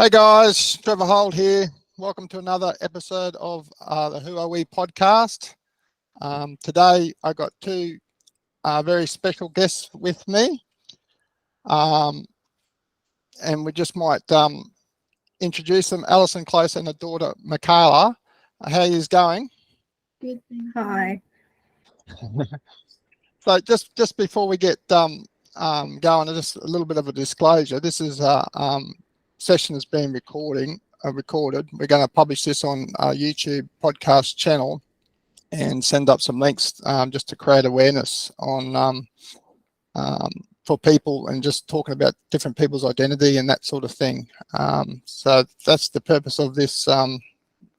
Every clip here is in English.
Hey guys, Trevor Hold here. Welcome to another episode of the Who Are We podcast. Today I got two very special guests with me, and we just might introduce them. Allyson Close and her daughter Mikayla. How are you going? Good. Hi. So just before we get going, just a little bit of a disclosure. This is session is being recorded. We're going to publish this on our YouTube podcast channel and send up some links just to create awareness on for people and just talking about different people's identity and that sort of thing. So that's the purpose of this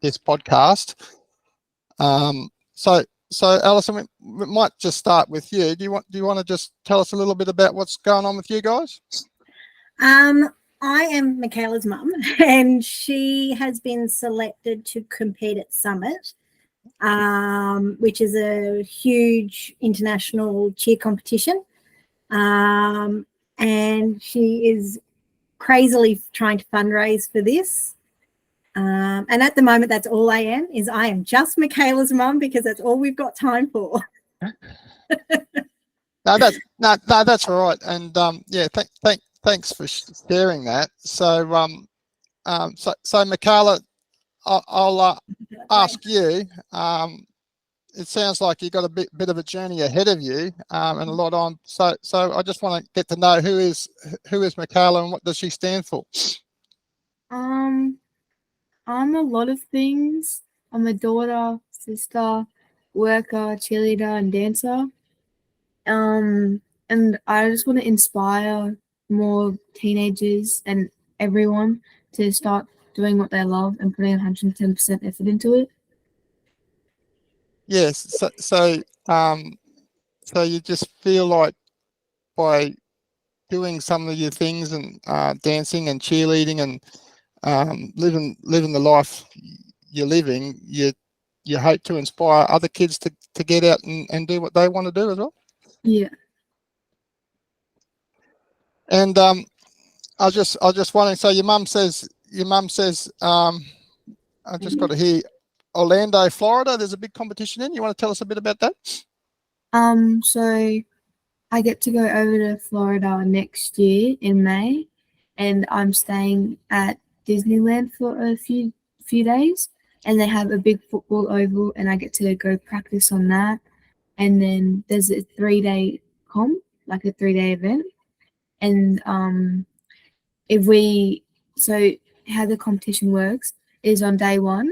this podcast. So Allyson, we might just start with you. Do you want to just tell us a little bit about what's going on with you guys? I am Mikayla's mum, and she has been selected to compete at Summit, which is a huge international cheer competition. And she is crazily trying to fundraise for this. And at the moment, that's all I am, is I am just Mikayla's mum because that's all we've got time for. No, that's all right. And yeah, thanks for sharing that. So so Mikayla, I'll ask you. It sounds like you've got a bit of a journey ahead of you, and a lot on. So I just want to get to know who is Mikayla and what does she stand for? I'm a lot of things. I'm a daughter, sister, worker, cheerleader, and dancer. And I just want to inspire more teenagers and everyone to start doing what they love and putting 110% effort into it. Yes. So you just feel like by doing some of your things and dancing and cheerleading and living the life you're living, you hope to inspire other kids to get out and do what they want to do as well. Yeah. And I was just wondering. So your mum says I just got to hear Orlando, Florida. There's a big competition in. You want to tell us a bit about that? So I get to go over to Florida next year in May, and I'm staying at Disneyland for a few days, and they have a big football oval, and I get to go practice on that. And then there's a 3-day comp, like a 3-day event. And so how the competition works is on day one,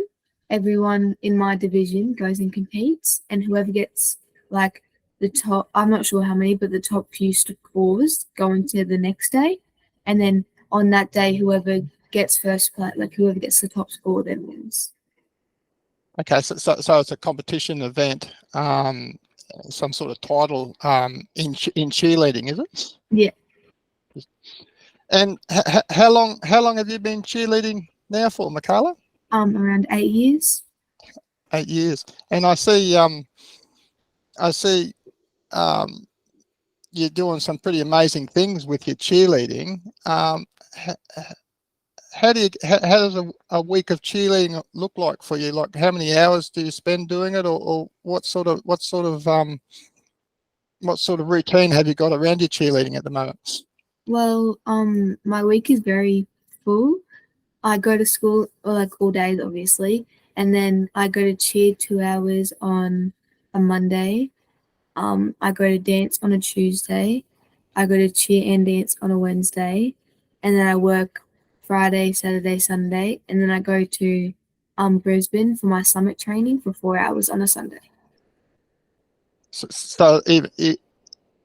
everyone in my division goes and competes, and whoever gets like the top, I'm not sure how many, but the top few scores go into the next day. And then on that day, whoever gets first place, like whoever gets the top score then wins. Okay, so it's a competition event, some sort of title in cheerleading, is it? Yeah. And how long have you been cheerleading now for, Mikayla? Around 8 years. 8 years. And I see you're doing some pretty amazing things with your cheerleading. How does a week of cheerleading look like for you? Like, how many hours do you spend doing it, or what sort of routine have you got around your cheerleading at the moment? Well, my week is very full. I go to school like all days, obviously, and then I go to cheer 2 hours on a Monday. I go to dance on a Tuesday. I go to cheer and dance on a Wednesday, and then I work Friday, Saturday, Sunday, and then I go to Brisbane for my summit training for 4 hours on a Sunday. So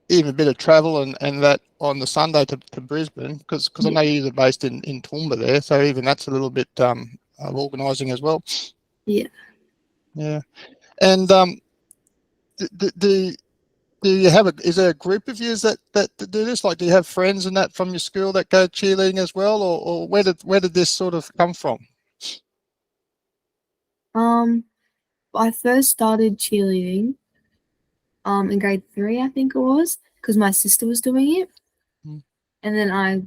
even a bit of travel and that on the Sunday to Brisbane, because I know you're based in Toowoomba there, so even that's a little bit of organising as well. Yeah. And do you have is there a group of you that do this? Like, do you have friends and that from your school that go cheerleading as well, or where did this sort of come from? I first started cheerleading in grade 3, I think it was, because my sister was doing it. And then I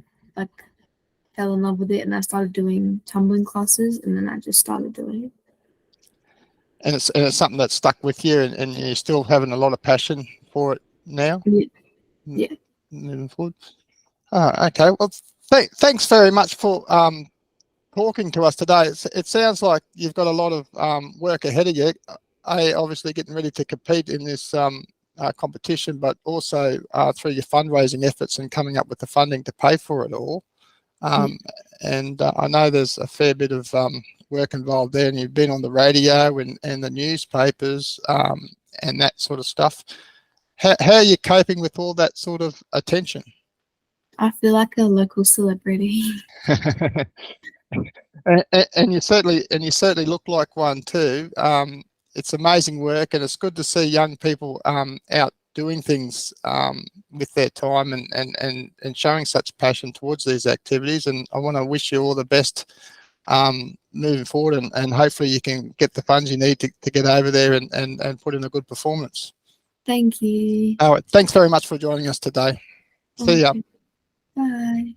fell in love with it, and I started doing tumbling classes, and then I just started doing it. And it's something that's stuck with you, and you're still having a lot of passion for it now? Yeah. Moving forward. Okay. Well, thanks very much for talking to us today. It sounds like you've got a lot of work ahead of you. Obviously getting ready to compete in this competition, but also through your fundraising efforts and coming up with the funding to pay for it all. And I know there's a fair bit of work involved there, and you've been on the radio and the newspapers and that sort of stuff. How are you coping with all that sort of attention? I feel like a local celebrity. and you certainly look like one too. It's amazing work, and it's good to see young people out doing things with their time and showing such passion towards these activities. And I want to wish you all the best moving forward, and hopefully you can get the funds you need to get over there and put in a good performance. Thank you. All right, thanks very much for joining us today. See ya. Bye.